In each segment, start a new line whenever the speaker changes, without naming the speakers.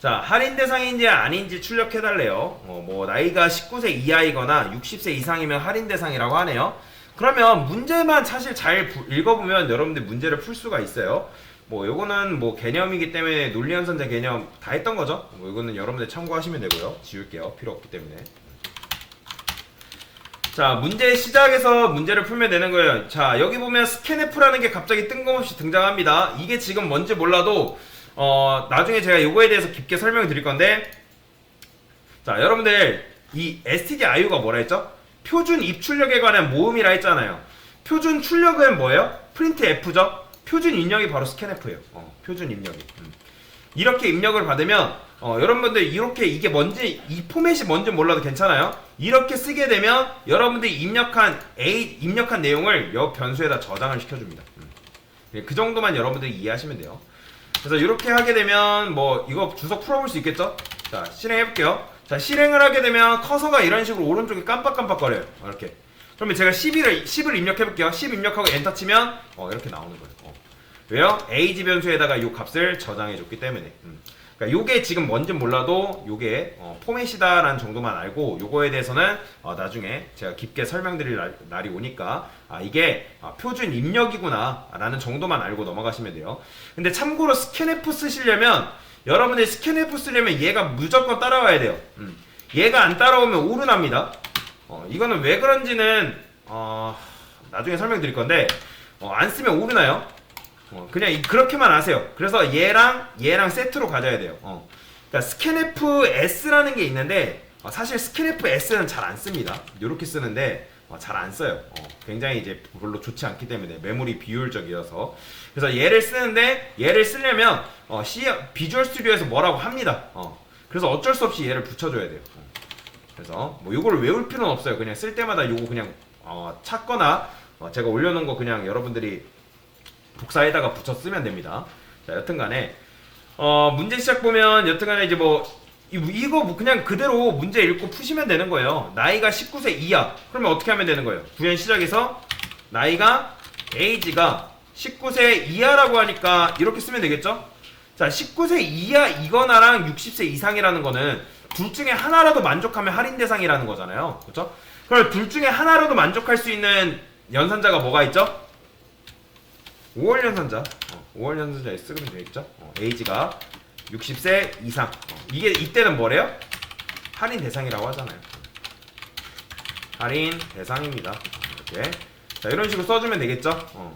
자, 할인 대상인지 아닌지 출력해달래요. 뭐 나이가 19세 이하이거나 60세 이상이면 할인 대상이라고 하네요. 그러면 문제만 사실 잘 읽어보면 여러분들 문제를 풀 수가 있어요. 뭐 요거는 뭐 개념이기 때문에 논리연산자 개념 다 했던 거죠. 뭐 요거는 여러분들 참고하시면 되고요. 지울게요. 필요 없기 때문에. 자, 문제 시작에서 문제를 풀면 되는 거예요. 자, 여기 보면 스캔F라는 게 갑자기 뜬금없이 등장합니다. 이게 지금 뭔지 몰라도 나중에 제가 요거에 대해서 깊게 설명을 드릴 건데, 자, 여러분들 이 stdIU가 뭐라 했죠? 표준 입출력에 관한 모음이라 했잖아요. 표준 출력은 뭐예요? printf죠. 표준 입력이 바로 scanf예요. 표준 입력이. 이렇게 입력을 받으면 여러분들 이렇게 이게 뭔지 이 포맷이 뭔지 몰라도 괜찮아요. 이렇게 쓰게 되면 여러분들이 입력한 내용을 여 변수에다 저장을 시켜줍니다. 그 정도만 여러분들이 이해하시면 돼요. 그래서 이렇게 하게 되면 뭐 이거 주석 풀어볼 수 있겠죠? 자, 실행해 볼게요. 자, 실행을 하게 되면 커서가 이런 식으로 오른쪽에 깜빡깜빡거려요. 이렇게. 그러면 제가 10을 입력해 볼게요. 10 입력하고 엔터 치면 이렇게 나오는 거예요. 왜요? age 변수에다가 이 값을 저장해 줬기 때문에. 그러니까 요게 지금 뭔지 몰라도 요게 포맷이다라는 정도만 알고 요거에 대해서는 나중에 제가 깊게 설명드릴 날이 오니까 이게 표준 입력이구나 라는 정도만 알고 넘어가시면 돼요. 근데 참고로 스캔F 쓰시려면 여러분들이 스캔F 쓰려면 얘가 무조건 따라와야 돼요. 얘가 안 따라오면 오류납니다. 이거는 왜 그런지는 나중에 설명드릴 건데 안 쓰면 오류나요. 그냥 그렇게만 아세요. 그래서 얘랑 세트로 가져야 돼요. 그러니까 스캔F S라는 게 있는데 사실 스캔F S는 잘 안 씁니다. 이렇게 쓰는데 잘 안 써요. 굉장히 이제 별로 좋지 않기 때문에 메모리 비효율적이어서. 그래서 얘를 쓰는데 얘를 쓰려면 비주얼 스튜디오에서 뭐라고 합니다. 그래서 어쩔 수 없이 얘를 붙여줘야 돼요. 그래서 뭐 이거를 외울 필요는 없어요. 그냥 쓸 때마다 요거 그냥 찾거나 제가 올려놓은 거 그냥 여러분들이 복사에다가 붙여 쓰면 됩니다. 자, 여튼간에 문제 시작 보면 여튼간에 이제 뭐 이거 뭐 그냥 그대로 문제 읽고 푸시면 되는 거예요. 나이가 19세 이하. 그러면 어떻게 하면 되는 거예요? 구현 시작해서 나이가 age가 19세 이하라고 하니까 이렇게 쓰면 되겠죠? 자, 19세 이하이거나랑 60세 이상이라는 거는 둘 중에 하나라도 만족하면 할인 대상이라는 거잖아요. 그렇죠? 그럼 둘 중에 하나라도 만족할 수 있는 연산자가 뭐가 있죠? 5월 연산자. 5월 연산자에 쓰면 되겠죠? age가 60세 이상. 이때는 뭐래요? 할인 대상이라고 하잖아요. 할인 대상입니다. 이렇게. 자, 이런 식으로 써주면 되겠죠?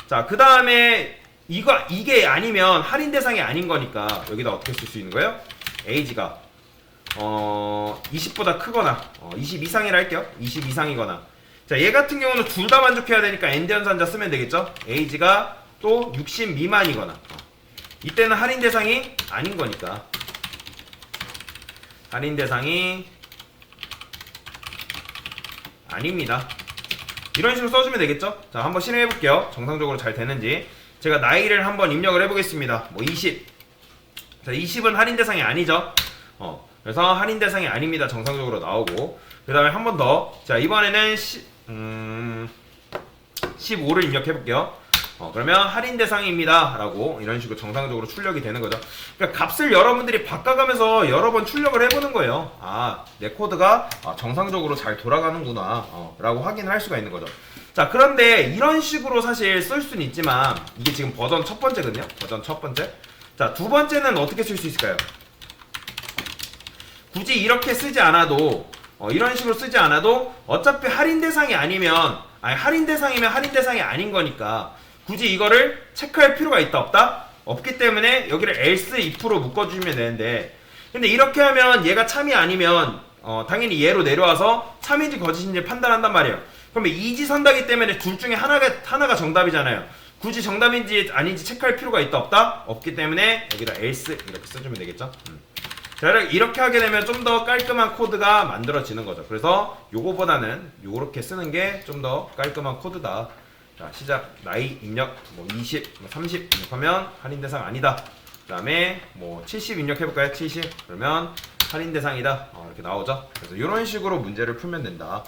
자, 그 다음에 이게 아니면 할인 대상이 아닌 거니까 여기다 어떻게 쓸 수 있는 거예요? age가 20보다 크거나 20 이상이라 할게요. 20 이상이거나. 자, 얘 같은 경우는 둘 다 만족해야 되니까 엔드 연산자 쓰면 되겠죠? age가 또 60 미만이거나. 이때는 할인 대상이 아닌 거니까. 할인 대상이 아닙니다. 이런 식으로 써주면 되겠죠? 자, 한번 실행해 볼게요. 정상적으로 잘 되는지. 제가 나이를 한번 입력을 해보겠습니다. 뭐 20. 자, 20은 할인 대상이 아니죠? 그래서 할인 대상이 아닙니다. 정상적으로 나오고. 그 다음에 한 번 더. 자, 이번에는 15를 입력해 볼게요. 그러면 할인 대상입니다 라고 이런 식으로 정상적으로 출력이 되는 거죠. 그러니까 값을 여러분들이 바꿔가면서 여러 번 출력을 해보는 거예요. 내 코드가 정상적으로 잘 돌아가는구나 라고 확인을 할 수가 있는 거죠. 자, 그런데 이런 식으로 사실 쓸 수는 있지만 이게 지금 버전 첫 번째거든요. 버전 첫 번째. 자, 두 번째는 어떻게 쓸 수 있을까요? 굳이 이렇게 쓰지 않아도 이런 식으로 쓰지 않아도 어차피 할인 대상이 아니면 할인 대상이면 할인 대상이 아닌 거니까 굳이 이거를 체크할 필요가 있다 없다? 없기 때문에 여기를 else if로 묶어주시면 되는데, 근데 이렇게 하면 얘가 참이 아니면 당연히 얘로 내려와서 참인지 거짓인지 판단한단 말이에요. 그러면 이지선다기 때문에 둘 중에 하나가 정답이잖아요. 굳이 정답인지 아닌지 체크할 필요가 있다 없다? 없기 때문에 여기다 else 이렇게 써주면 되겠죠. 자, 이렇게 하게 되면 좀 더 깔끔한 코드가 만들어지는 거죠. 그래서 요거보다는 요렇게 쓰는 게 좀 더 깔끔한 코드다. 자, 시작 나이 입력 뭐 20, 뭐 30 입력하면 할인 대상 아니다. 그 다음에 뭐 70 입력해볼까요? 70 그러면 할인 대상이다. 이렇게 나오죠. 그래서 이런 식으로 문제를 풀면 된다.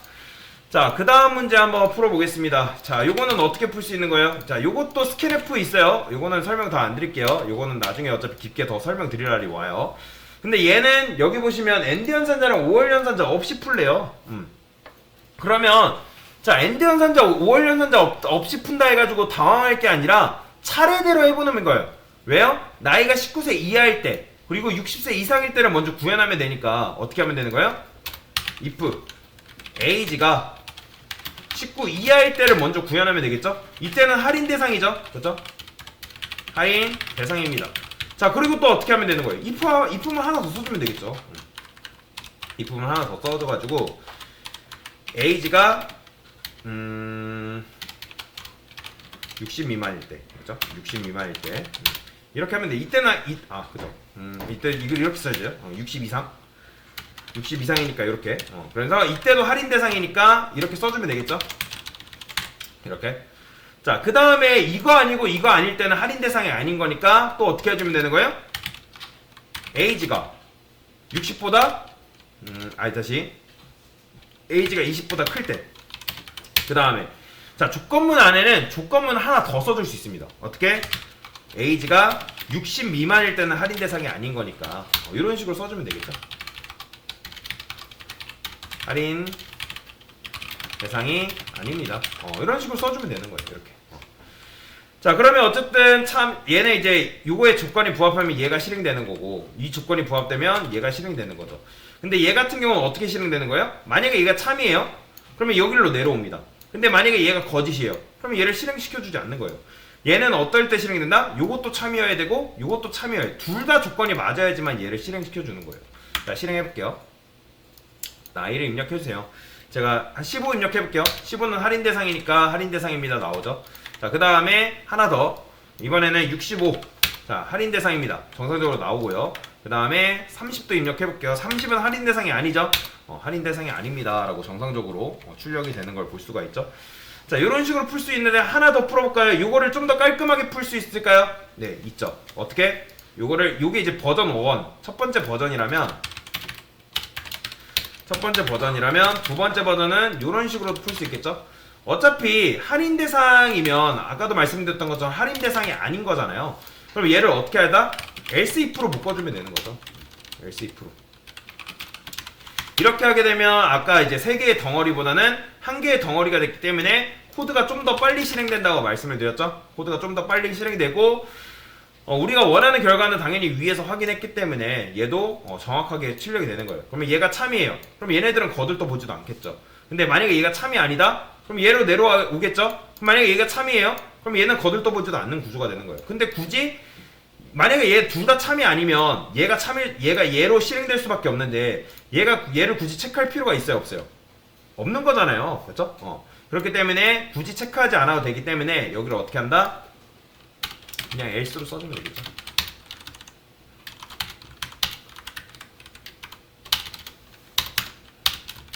자, 그 다음 문제 한번 풀어보겠습니다. 자, 요거는 어떻게 풀 수 있는 거예요? 자, 요것도 스캔F 있어요. 요거는 설명 더 안 드릴게요. 요거는 나중에 어차피 깊게 더 설명 드릴 날이 와요. 근데 얘는 여기 보시면 엔드 연산자랑 5월 연산자 없이 풀래요. 그러면 자, 엔드 연산자 5월 연산자 없이 푼다 해가지고 당황할 게 아니라 차례대로 해보는 거예요. 왜요? 나이가 19세 이하일 때 그리고 60세 이상일 때를 먼저 구현하면 되니까 어떻게 하면 되는 거예요? if age가 19 이하일 때를 먼저 구현하면 되겠죠? 이때는 할인 대상이죠? 그렇죠? 할인 대상입니다. 자, 그리고 또 어떻게 하면 되는 거예요? if만 하나 더 써주면 되겠죠? if만 하나 더 써줘가지고 age가 60 미만일 때, 그렇죠? 60 미만일 때 이렇게 하면 돼. 이때는 그죠? 이때 이걸 이렇게 써야죠. 60 이상. 60 이상이니까 이렇게. 그래서 이때도 할인 대상이니까 이렇게 써주면 되겠죠? 이렇게. 자, 그 다음에 이거 아니고 이거 아닐 때는 할인 대상이 아닌 거니까 또 어떻게 해주면 되는 거예요? age가 60보다 다시 age가 20보다 클 때. 그 다음에 자, 조건문 안에는 조건문 하나 더 써줄 수 있습니다. 어떻게? age가 60 미만일 때는 할인 대상이 아닌 거니까 이런 식으로 써주면 되겠죠? 할인 대상이 아닙니다. 이런 식으로 써주면 되는 거예요. 이렇게. 자, 그러면 어쨌든 참 얘는 이제 요거의 조건이 부합하면 얘가 실행되는 거고 이 조건이 부합되면 얘가 실행되는 거죠. 근데 얘 같은 경우는 어떻게 실행되는 거예요? 만약에 얘가 참이에요? 그러면 여기로 내려옵니다. 근데 만약에 얘가 거짓이에요? 그러면 얘를 실행시켜주지 않는 거예요. 얘는 어떨 때 실행된다? 요것도 참이어야 되고 요것도 참이어야 돼. 둘 다 조건이 맞아야지만 얘를 실행시켜주는 거예요. 자, 실행해볼게요. 나이를 입력해주세요. 제가 한 15 입력해볼게요. 15는 할인 대상이니까 할인 대상입니다. 나오죠. 자, 그 다음에 하나 더. 이번에는 65. 자, 할인 대상입니다. 정상적으로 나오고요. 그 다음에 30도 입력해볼게요. 30은 할인 대상이 아니죠. 할인 대상이 아닙니다. 라고 정상적으로 출력이 되는 걸 볼 수가 있죠. 자, 이런 식으로 풀 수 있는데 하나 더 풀어볼까요? 요거를 좀 더 깔끔하게 풀 수 있을까요? 네, 있죠. 어떻게? 요게 이제 버전 1. 첫 번째 버전이라면 두 번째 버전은 이런 식으로 풀 수 있겠죠? 어차피 할인 대상이면 아까도 말씀드렸던 것처럼 할인 대상이 아닌 거잖아요. 그럼 얘를 어떻게 하다? else if로 묶어주면 되는 거죠. else if로. 이렇게 하게 되면 아까 이제 3개의 덩어리보다는 1개의 덩어리가 됐기 때문에 코드가 좀 더 빨리 실행된다고 말씀을 드렸죠. 코드가 좀 더 빨리 실행되고 우리가 원하는 결과는 당연히 위에서 확인했기 때문에 얘도 정확하게 출력이 되는 거예요. 그러면 얘가 참이에요. 그럼 얘네들은 거들떠 보지도 않겠죠. 근데 만약에 얘가 참이 아니다? 그럼 얘로 내려오겠죠? 만약에 얘가 참이에요? 그럼 얘는 거들떠 보지도 않는 구조가 되는 거예요. 근데 굳이 만약에 얘 둘 다 참이 아니면 얘가 얘로 실행될 수밖에 없는데 얘를 굳이 체크할 필요가 있어요, 없어요? 없는 거잖아요. 그렇죠? 그렇기 때문에 굳이 체크하지 않아도 되기 때문에 여기를 어떻게 한다? 그냥 else로 써주면 되겠죠.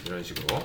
이런 식으로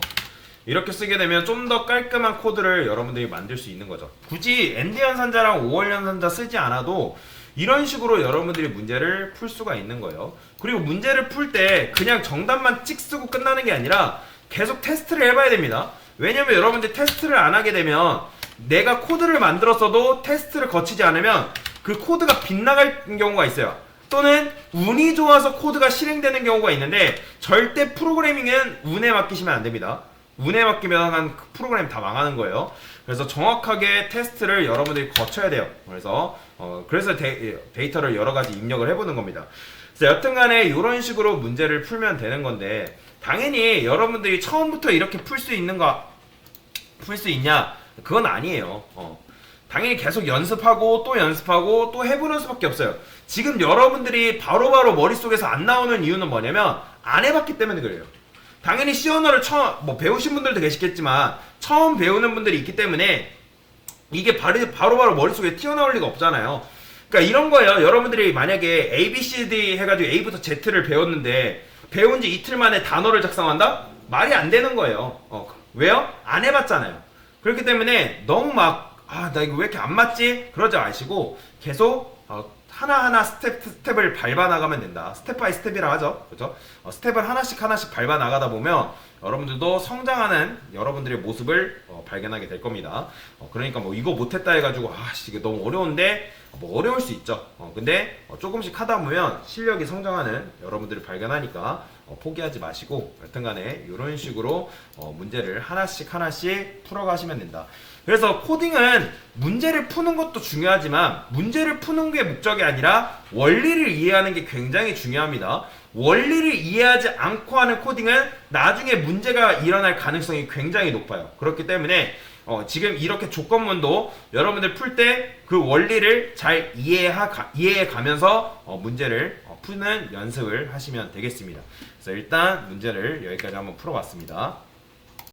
이렇게 쓰게 되면 좀 더 깔끔한 코드를 여러분들이 만들 수 있는 거죠. 굳이 엔드 연산자랑 5월 연산자 쓰지 않아도 이런 식으로 여러분들이 문제를 풀 수가 있는 거예요. 그리고 문제를 풀 때 그냥 정답만 찍 쓰고 끝나는 게 아니라 계속 테스트를 해봐야 됩니다. 왜냐면 여러분들이 테스트를 안 하게 되면 내가 코드를 만들었어도 테스트를 거치지 않으면 그 코드가 빗나갈 경우가 있어요. 또는 운이 좋아서 코드가 실행되는 경우가 있는데 절대 프로그래밍은 운에 맡기시면 안 됩니다. 운에 맡기면 프로그램 다 망하는 거예요. 그래서 정확하게 테스트를 여러분들이 거쳐야 돼요. 그래서 데이터를 여러 가지 입력을 해보는 겁니다. 그래서 여튼간에 이런 식으로 문제를 풀면 되는 건데 당연히 여러분들이 처음부터 이렇게 풀 수 있냐? 그건 아니에요. 당연히 계속 연습하고 또 해보는 수밖에 없어요. 지금 여러분들이 바로바로 머릿속에서 안 나오는 이유는 뭐냐면 안 해봤기 때문에 그래요. 당연히 C 언어를 배우신 분들도 계시겠지만 처음 배우는 분들이 있기 때문에 이게 바로바로 머릿속에 튀어나올 리가 없잖아요. 그러니까 이런 거예요. 여러분들이 만약에 A, B, C, D 해가지고 A부터 Z를 배웠는데 배운 지 이틀 만에 단어를 작성한다? 말이 안 되는 거예요. 왜요? 안 해봤잖아요. 그렇기 때문에 너무 나 이거 왜 이렇게 안 맞지? 그러지 마시고 계속 하나하나 스텝을 밟아 나가면 된다. 스텝 바이 스텝이라 하죠. 그죠? 스텝을 하나씩 밟아 나가다 보면 여러분들도 성장하는 여러분들의 모습을 발견하게 될 겁니다. 그러니까 뭐 이거 못했다 해가지고 이게 너무 어려운데 뭐 어려울 수 있죠. 근데 조금씩 하다 보면 실력이 성장하는 여러분들을 발견하니까 포기하지 마시고 여튼간에 이런 식으로 문제를 하나씩 풀어가시면 된다. 그래서 코딩은 문제를 푸는 것도 중요하지만 문제를 푸는 게 목적이 아니라 원리를 이해하는 게 굉장히 중요합니다. 원리를 이해하지 않고 하는 코딩은 나중에 문제가 일어날 가능성이 굉장히 높아요. 그렇기 때문에 지금 이렇게 조건문도 여러분들 풀 때 그 원리를 잘 이해해 가면서 문제를 푸는 연습을 하시면 되겠습니다. 그래서 일단 문제를 여기까지 한번 풀어봤습니다.